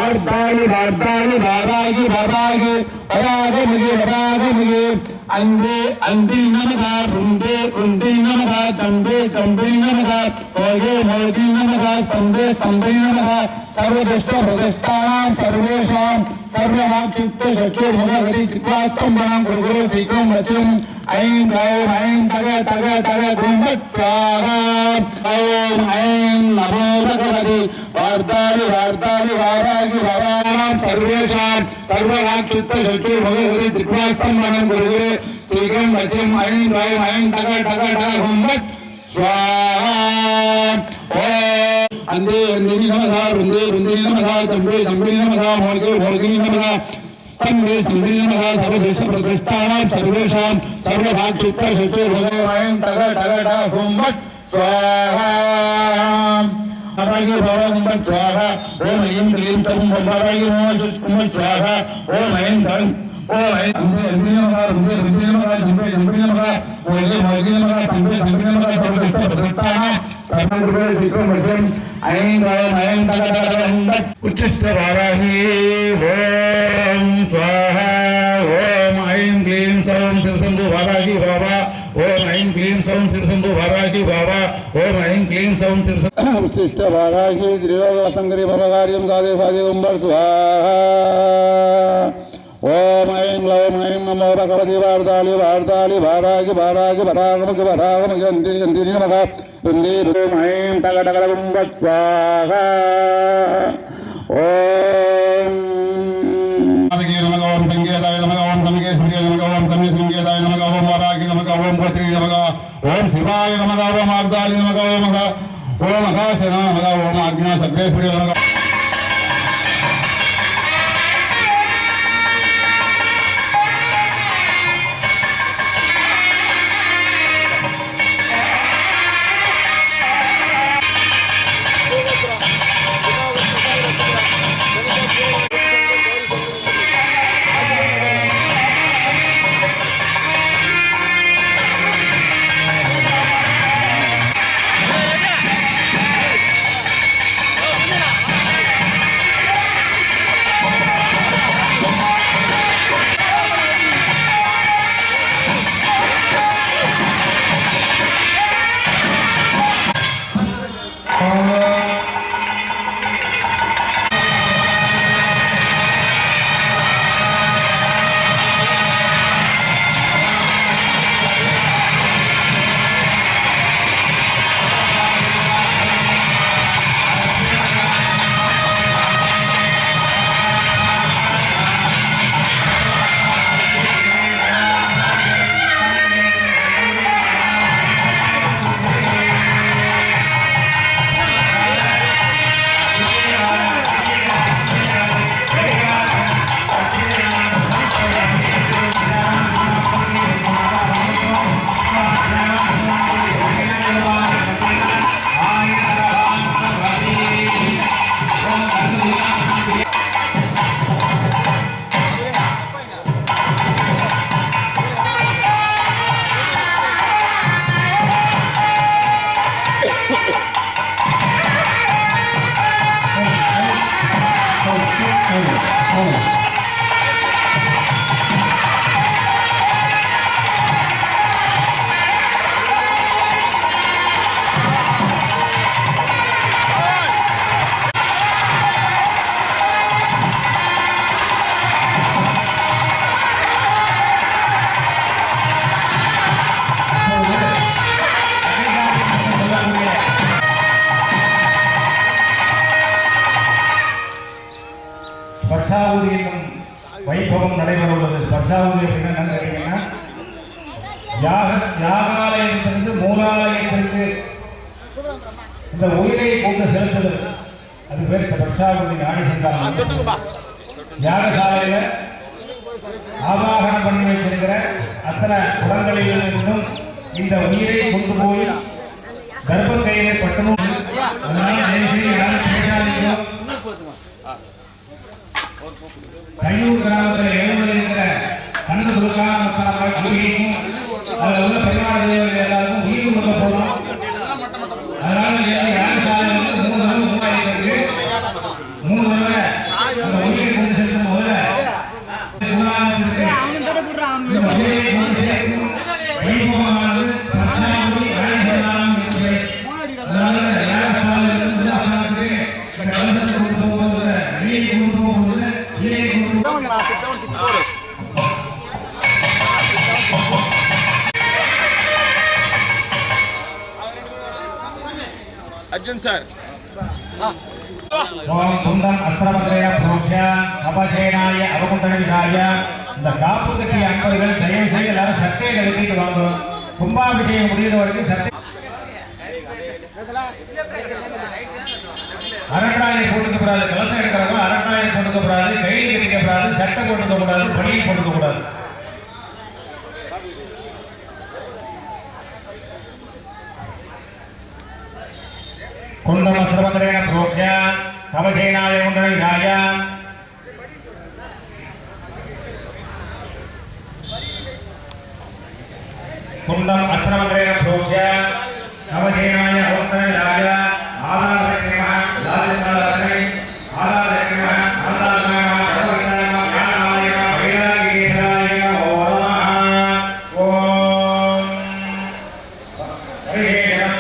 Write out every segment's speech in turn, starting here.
வார்த்தாளி வார்த்தாளி வாராகி வாராகி வராகமிகு வராகமிகு அந்தே அந்தில் நமகா ருந்தே ருந்தில் நமகா தம்பே தம்பில் நமகா மோகே மோகில் நமகா ஸ்தம்பே ஸ்தம்பில் நமகா சர்வதிஷ்ட பிரதிஷ்டானாம் சர்வேஷாம் சர்வவாக்யுக்த சச்சுர்முகஹரி சித்வாஸ்தம்பனம் குருகுரு சீக்கிரம் வசியம் ஐம் ஓம் ஐம் தக தக தக கும்பத் ஸ்வாஹா ஓம் ஐம் நமோ பகவதி வார்த்தாளி வார்த்தாளி வாராகி வாராணாம் சர்வேஷாம் சர்வவாக்யுக்த சச்சுர்முகஹரி சித்வாஸ்தம்பனம் குருகுரு சீக்கிரம் வசியம் ஐம் ஓம் ஐம் தக தக தக கும்பத் ஸ்வாஹா அந்தே அந்தினி நமகா ருந்தே ருந்தினி நமகா தம்பே தம்பில் நமகா மோகே மோகினி நமகா ஸ்தம்பே ஸ்தம்பில் நமகா சர்வதேச பிரதிஷ்டானாம் சர்வேஷாம் சர்வபாக்யுக்த சச்சுர்முகஹரி தக தக தக கும்பத் ஸ்வாஹா வராகி பவம் ஸ்வாஹா ஓம் ஐம் க்ளீம் சம் வராகி ஓம் ஸ்வாஹா ஓம் ஐம் தம் ஓம் ஐம் அந்தே அந்தினி நமகா ருந்தே ருந்தினி நமகா தம்பே தம்பில் நமகா மோகே மோகினி நமகா ஸ்தம்பே ஸ்தம்பில் நமகா சர்வதேச பிரதிஷ்டானாம் உச்சிஷ்ட வாராகி ஓம் ஸ்வாஹா ஓம் ஐம் க்ளீம் சௌம் சிவசந்து வாராகி பாபா ஓம் ஐம் க்ளீம் சௌம் சிவசந்து வாராகி பாபா ஓம் ஐம் க்ளீம் சௌம் சிவசந்து உச்சிஷ்ட வாராகி திரியோகசங்கரி பவகாரியம் சாதே சாதே கும்பர் ஸ்வாஹா ஓம் ஐம் க்ளௌம் ஐம் நமோ பகவதி வார்த்தாளி வார்த்தாளி வாராகி வாராகி வராகமகி வராகமகி அந்தினி நமகா ருந்தே ஓம் ஐம் தக தக கும்பத் ஸ்வாஹா ஓம் நமக ஓம் சங்கேதாய நமக ஓம் சமகேஸ்வரியே நமக ஓம் சமய சங்கேதாய நமக ஓம் வராகி நமக ஓம் பத்ரி நமக ஓம் சிவாய நமக ஓம் ஆர்தாளி நமக ஓம் அகாசன நமக ஓம் ஆக்ஞா சக்ரேஸ்வரியே நமக ஸ்பர்ஷாவதி என்னும் வைபவம் நடைபெற உள்ளது. ஸ்பர்ஷாவதி அப்படின்னா என்னன்னு கேட்டீங்கன்னா, யாகாலயத்திலிருந்து மூலாலயத்திற்கு இந்த உயிரை கொண்டு செலுத்துதல், அது பேர் ஸ்பர்ஷாவதி. நாடி சென்றாங்க யாகசாலையில ஆவாகனம் பண்ணி வைத்திருக்கிற அத்தனை குடங்களில் இருந்தும் இந்த உயிரை கொண்டு போய் கர்ப்பக்கையிலே பட்டணும். அதனால கையூர் கிராமத்தில் எழுபது இருக்கிற கண்டு கொடுக்காம குடியையும் அதில் உள்ள பெருமாள் எல்லாருக்கும் உயிர் கொடுக்க போதும். அதனால யாகசாலை வந்து 3 தடவை 3 தடவை அர்ஜுன் சார் ஓம் குந்தம் அஸ்திரமந்திரேன புரோக்ஷ அபஜேனாய அவகுண்டன விதாய. இந்த காப்பு கட்டிய அன்பர்கள் தயவு செய்து எல்லாரும் சட்டையை கட்டிட்டு வாங்க. கும்பாபிஷேகம் முடிகிற வரைக்கும் சட்டை அரட்டாயை போட்டுக்கப்படாது. கலசம் எடுக்கிறவங்க அரட்டாயை போட்டுக்கப்படாது, கையில் கட்டிக்கப்படாது, சட்டை போட்டுக்கப்படாது, பணியை போட்டுக்கப்படாது. குந்தம் அஸ்திரமந்திரேன புரோக்ஷ கவசேனாய குண்டன விதாய. குந்தம் அஸ்திரமந்திரேன புரோக்ஷ கவசேனாய குண்டன விதாய. ஆதாரக்ரம லாஜ்ஞாலசை ஆதாரக்ரம ஆதாரக்ரம சர்வக்ரம ஞானாய வைராகியேசாய ஓம் ஓம் ஹரிஹேயம்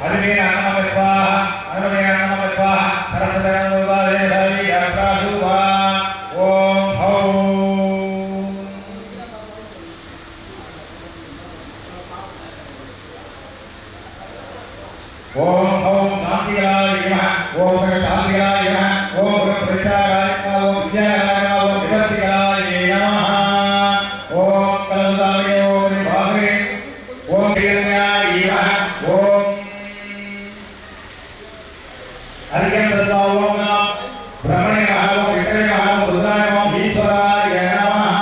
ஹரிஹே நம ஸ்வாஹா ஹரிஹே நம ஸ்வாஹா சரஸ்வதி நம தேவி யப்ராசுவா ஓம் ஹௌம். ஓம் ஓம் சாந்தியாய நமः. ஓம் சாந்தியாய நமः. ஓம் பிரசாராய நமः. ஓம் வித்யாய நமः. ஓம் விவர்த்தியாய நமः. ஓம் கலசாய ஓம் பாகே ஓம் ஹிரண்யாய நமः. ஓம் அரிகந்ததா ஓம் பிரம்மணே நமः. ஓம் விட்டே நமः. ஓம் ருத்ராய நமः. ஈஸ்வராய நமः.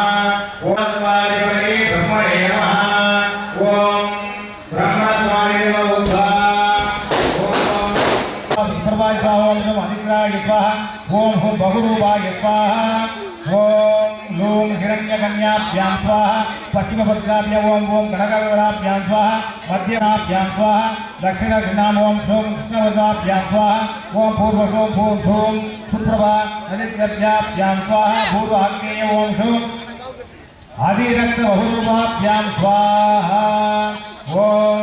ஓம் சமாதி பிரம்மணே நமः. ஓம் பிரம்மத்வாய நமः. ओम हुं बहुरूपाय स्वाहा. ओम लूं हिरण्यकन्याभ्यां स्वाहा. पश्चिमभद्राभ्यां ओम ओम गणकगणाभ्यां स्वाहा. मध्यमाभ्यां स्वाहा. दक्षिणघ्नां ओम शों कृष्णवदाभ्यां स्वाहा. ओम पूर्वशों भूं शों सुप्रभा नदिभ्याभ्यां स्वाहा. पूर्वहग्नेय ओम शों आदिरक्त बहुरूपाभ्यां स्वाहा. ओम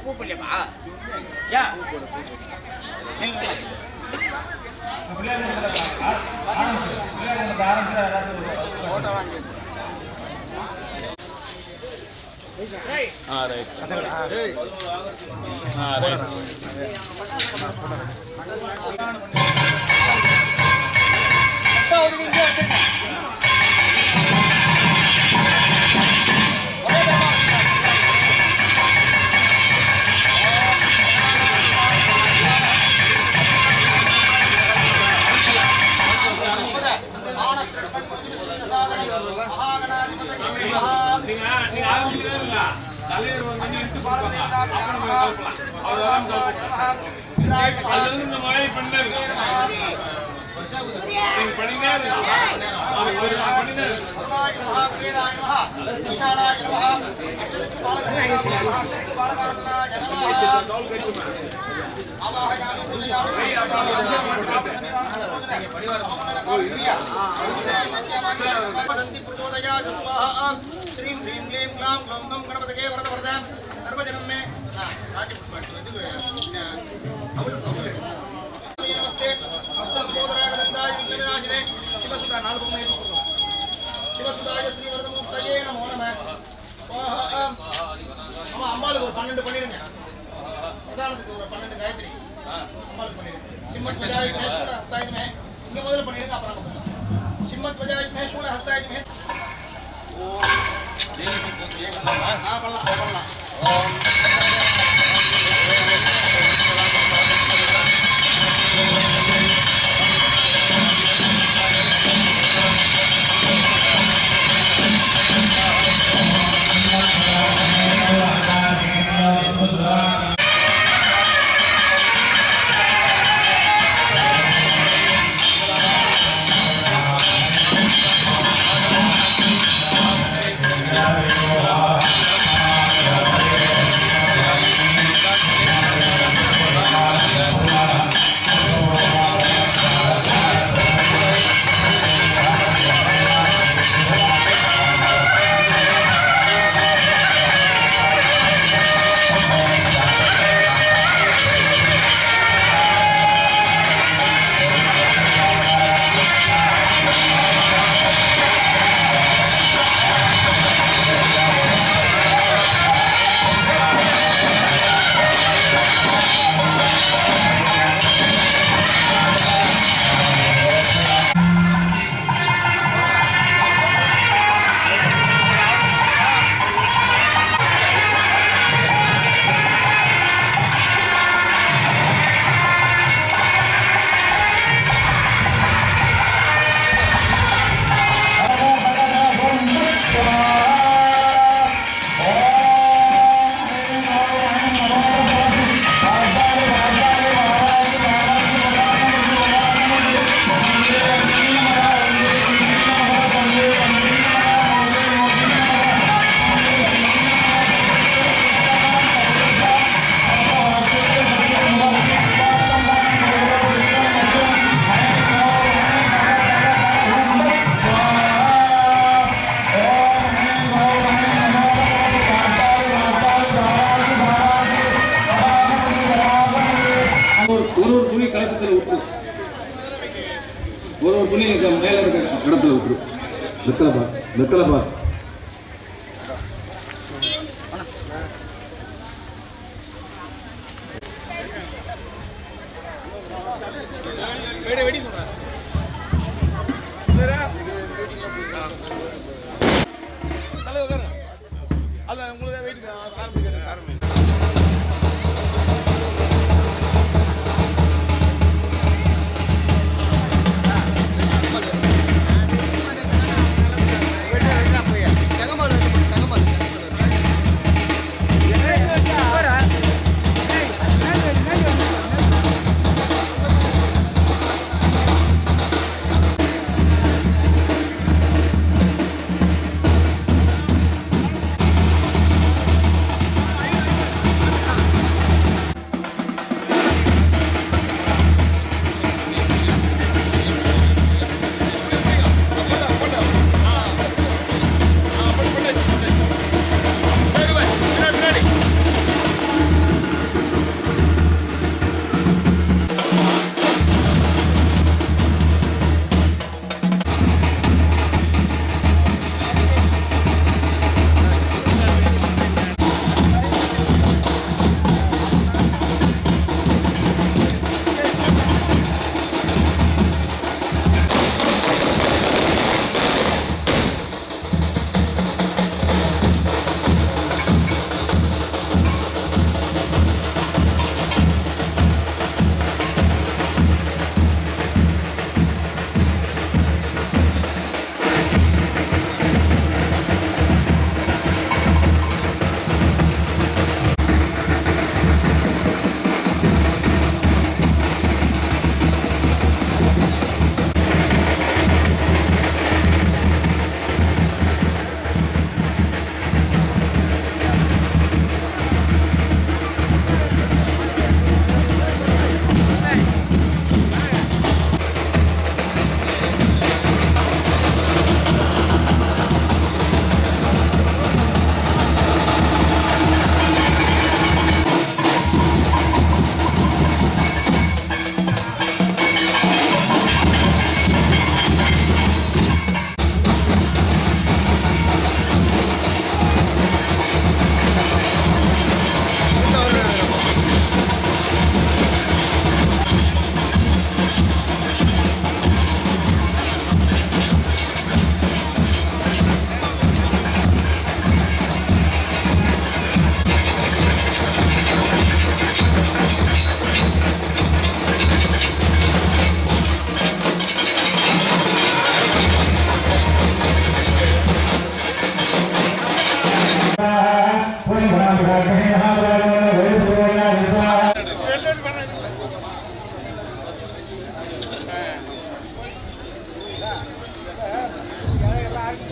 கூப்பிடலையா யா போட்டோ வாங்கி श्रीं ह्रीं क्लीं क्लां ग्लौं गं गणपतये वरदवरदा सर्वजनं मे नमस्ते शिवसुता शिवसुताय श्रीवरदमुक्तये नमो नमः. அம்பாளுக்கு ஒரு 12 பண்ணிருங்க. உதாரணத்துக்கு ஒரு 12 காயத்ரி அம்பாளுக்கு பண்ணிருங்க. சிம்மத் வஜாய மேஷூல ஹஸ்தாயமே இங்க முதல்ல பண்ணிருங்க. அப்புறம் சிம்மத் வஜாய மேஷூல ஹஸ்தாயமே ஓம் தேவி பூஜை பண்ணலாம். ஓம் வெத்தலை பார் வெடி சொல்றேன் தலைவர் அதான் உங்களுக்கு வெயிட் ஆரம்பிக்கிறேன்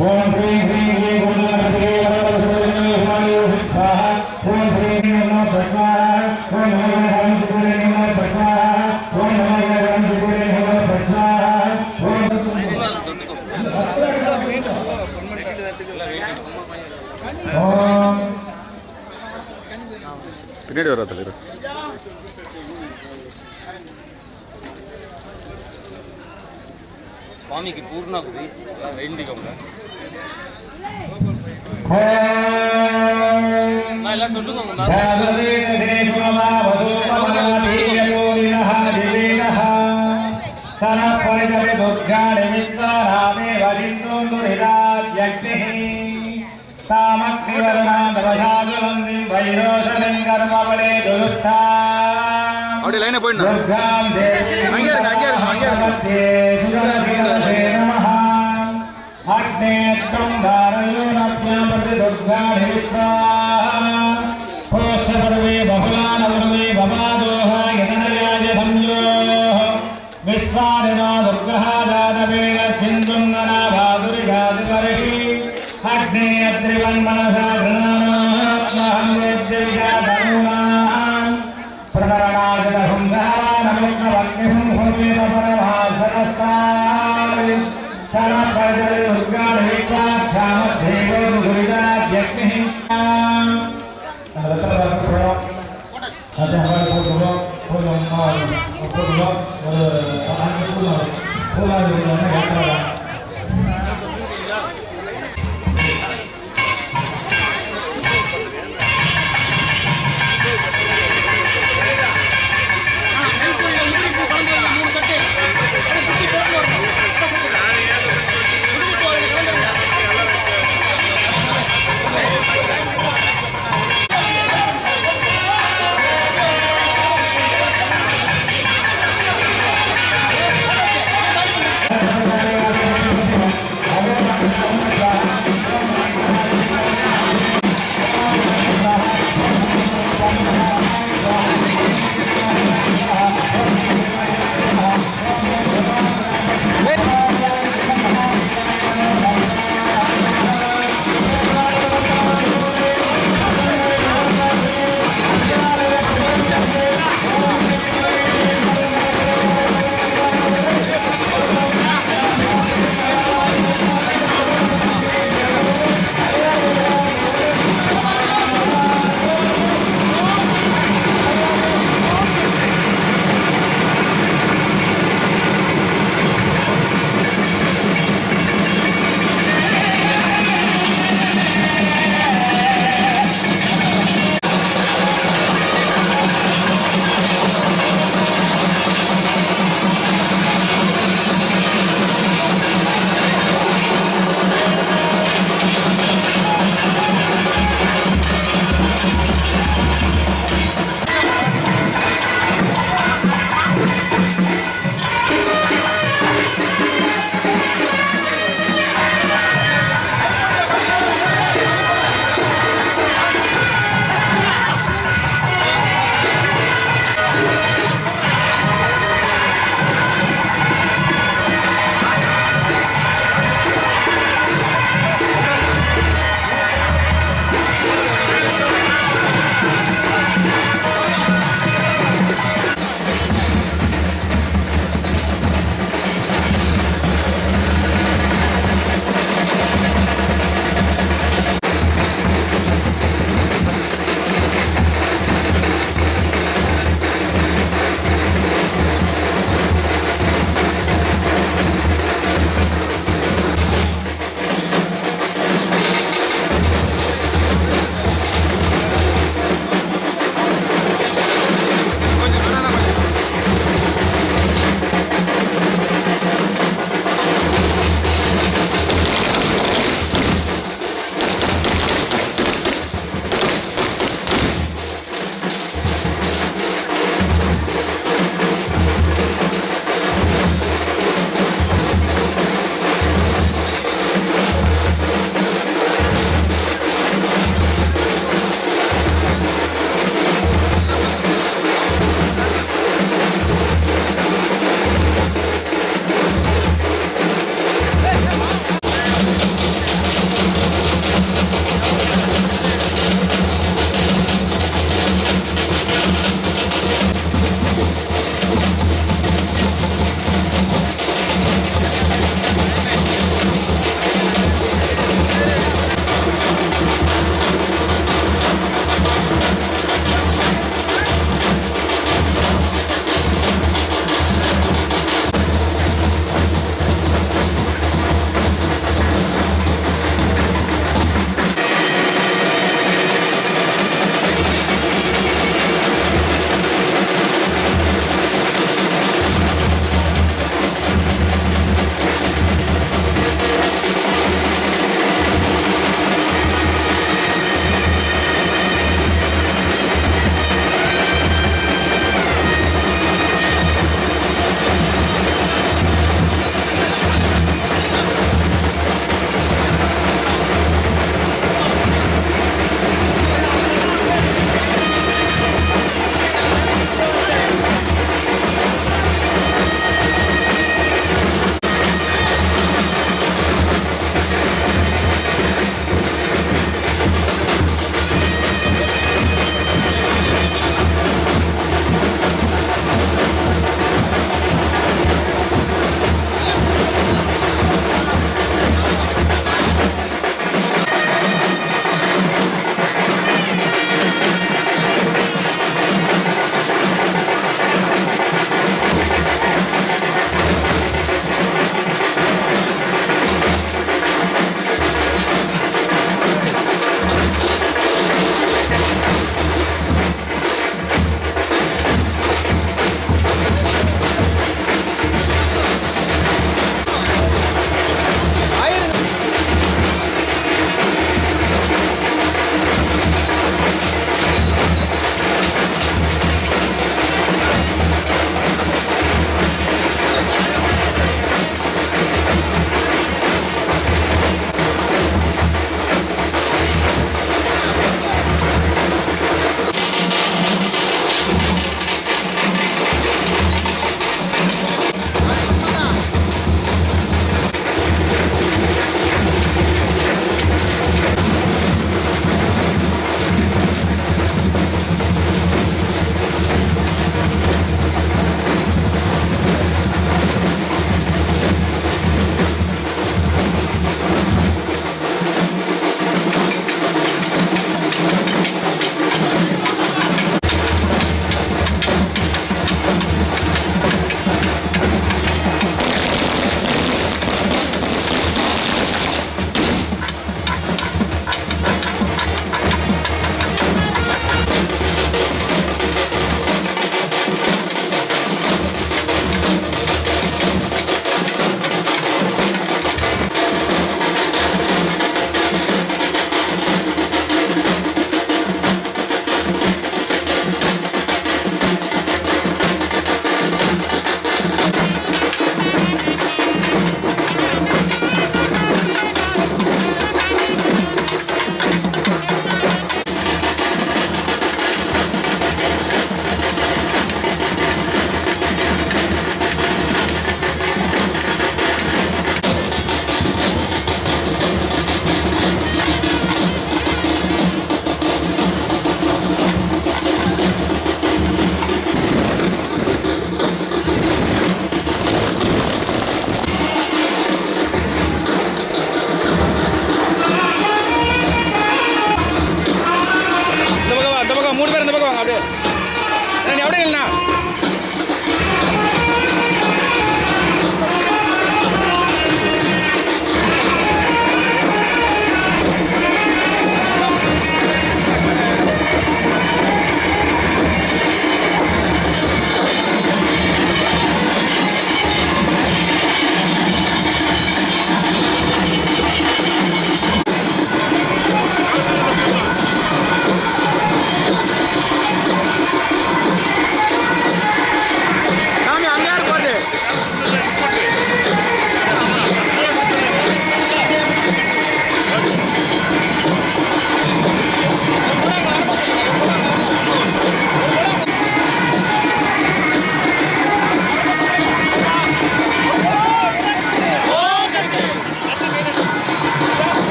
ஓம் ஸ்ரீ ஸ்ரீ ஸ்ரீ குருநாதே வரவரசுரே ஹமாயோ ஸ்வாஹா ஓம் ஸ்ரீ நமோ பத்மாஹ ஓம் நமோ ராமசுரே நமோ பத்மாஹ ஓம் நமோ ராமசுரே நமோ பத்மாஹ ஓம் பின்னாடி வர தலைவர் சுவாமிக்கு பூர்ணாகுதி வேண்டிக்கோங்க எல்லாம் தொட்டுக்கோங்க அப்படியே லைனை போயிடணும் அங்கே அக்னேத்வம் தாரயோ நப்யாமதி துர்காணி கோஷபர்வே பகுலானவர்வே பவாதோஹ யதனயாய சம்யோஹ விஸ்வாரிணோ துர்கஹ ஜாதவேன சிந்துன்னனா பாதுரிகாதிபரிஹி அக்னே அத்ரிவன் மனசா கிருணானாத்மஹம் வேத்யவிஜாதனூனாம் பிரதரணாஜதஹும் சஹவானமுக்னவக்னிஹும் ஹுர்வேத பரமாசனஸ்தாரி சரபர்ஜலே உர்காணேகா ச்சாமதேவோ குருதாத்யக்னிஹ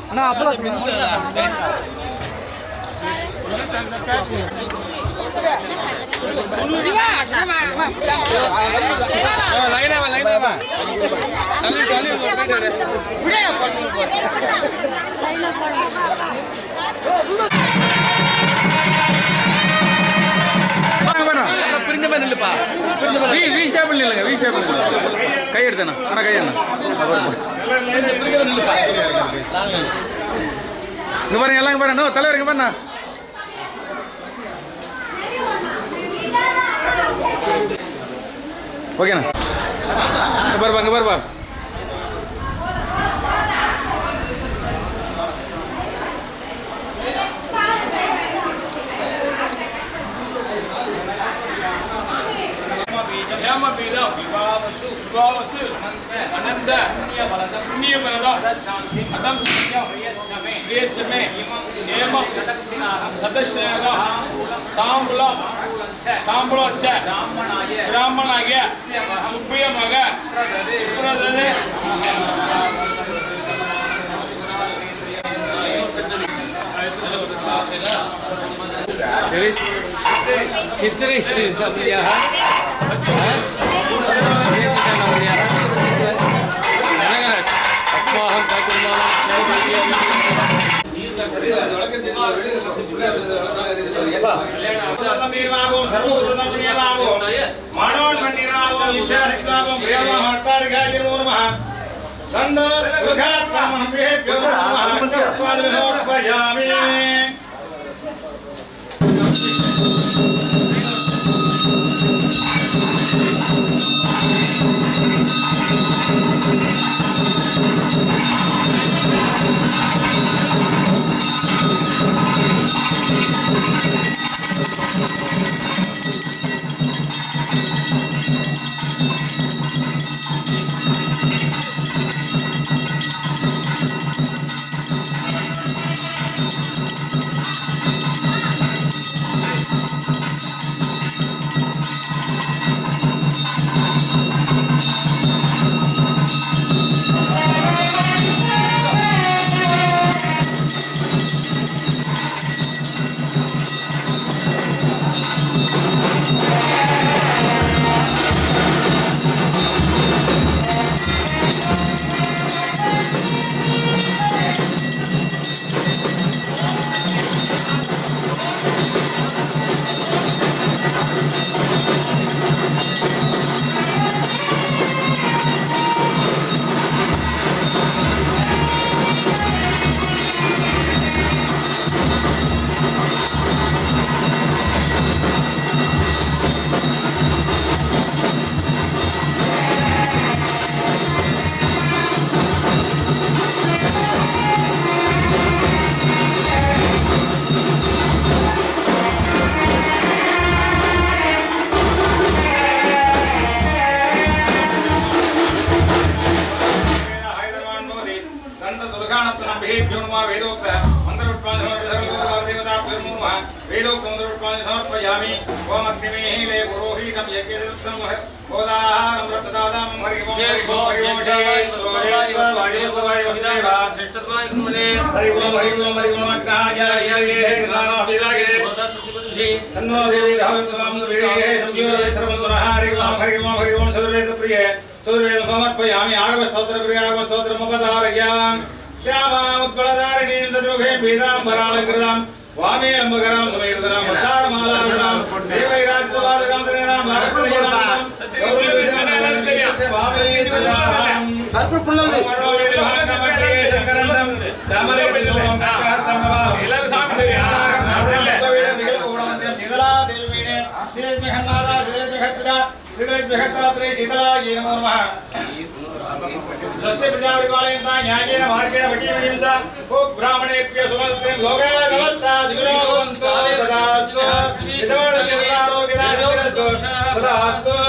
அண்ணா அப்பதான் கை எடுத்தேண்ணா ஆனால் கை என்ன இங்க பாருங்க எல்லாம் இங்க பாருங்க தலைவர் இங்க பாருண்ணா ஓகேண்ணா இங்க பாருப்பா இங்க பாருப்பா अनंत पुण्य बलदा अदम प्रियश्चमे एम सदस्यगा तांबुल च ब्राह्मणाय सुप्रिय मग प्रददे चित्रे श्री सभ्यः अस्माहं समर्पयामि ओम अग्निमेहिले पुरोहितं यज्ञदृप्तं गोदाहारं रत्नदानं हरिः ओम हरिः ओम तन्नो देवी धावं वीर्ये संयोरे सर्वं हरिः ओम हरिः ओम सदवेद प्रिये सदवेद समर्पयामि आगम स्तोत्र प्रिय आगम स्तोत्रम् उपधारयामि श्यामामुद्गलधारिणीं तद्मुखे पीताम्बरालङ्कृतां वामे अम्बकरां समेर्दनां मन्दारमालाधरां देवैराजवादकां तरेणां भारतनीनां गौरवीजानस्य वामे तदां अर्पण पुल्लवदे मरणोविभागमट्टे शंकरन्दं दामरगतिसोमं कट्टहर्तं गवां नादरं निगलकोणमध्यं शीतला देवीणे श्रीजगन्नाथा श्रीजगत्पिता श्रीजगत्तात्रे शीतलायै नमो नमः स्वस्ति प्रजापरिपालयन्ता न्यायेन मार्गेण भगीमहिंसा को ब्राह्मणेभ्यो सुमस्त्रिं लोके नमस्ता दिगुरो भवन्तु तदास्तु यजमानस्य आरोग्यदा तदास्तु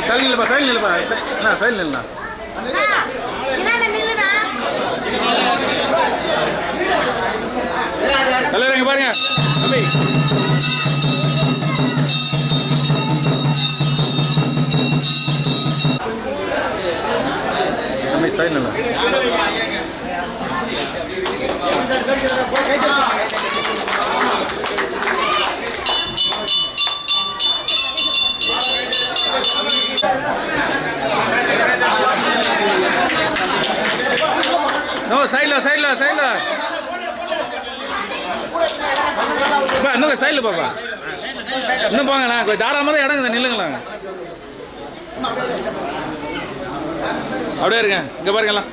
சைடு நில்லுப்பா சைடு நில்லுப்பா அண்ணா சைடு நில்லுண்ணா தலைவர் இங்க பாருங்க தம்பி தம்பி சைடு நில்லு No, சைடுல சைடுல சைடுல பா இன்னும் சைடுல பாப்பா இன்னும் போங்கண்ணா கொஞ்சம் தாராளமாக தான் இடங்க நில்லுங்களா அப்படியே இருங்க இங்கே பாருங்கலாம்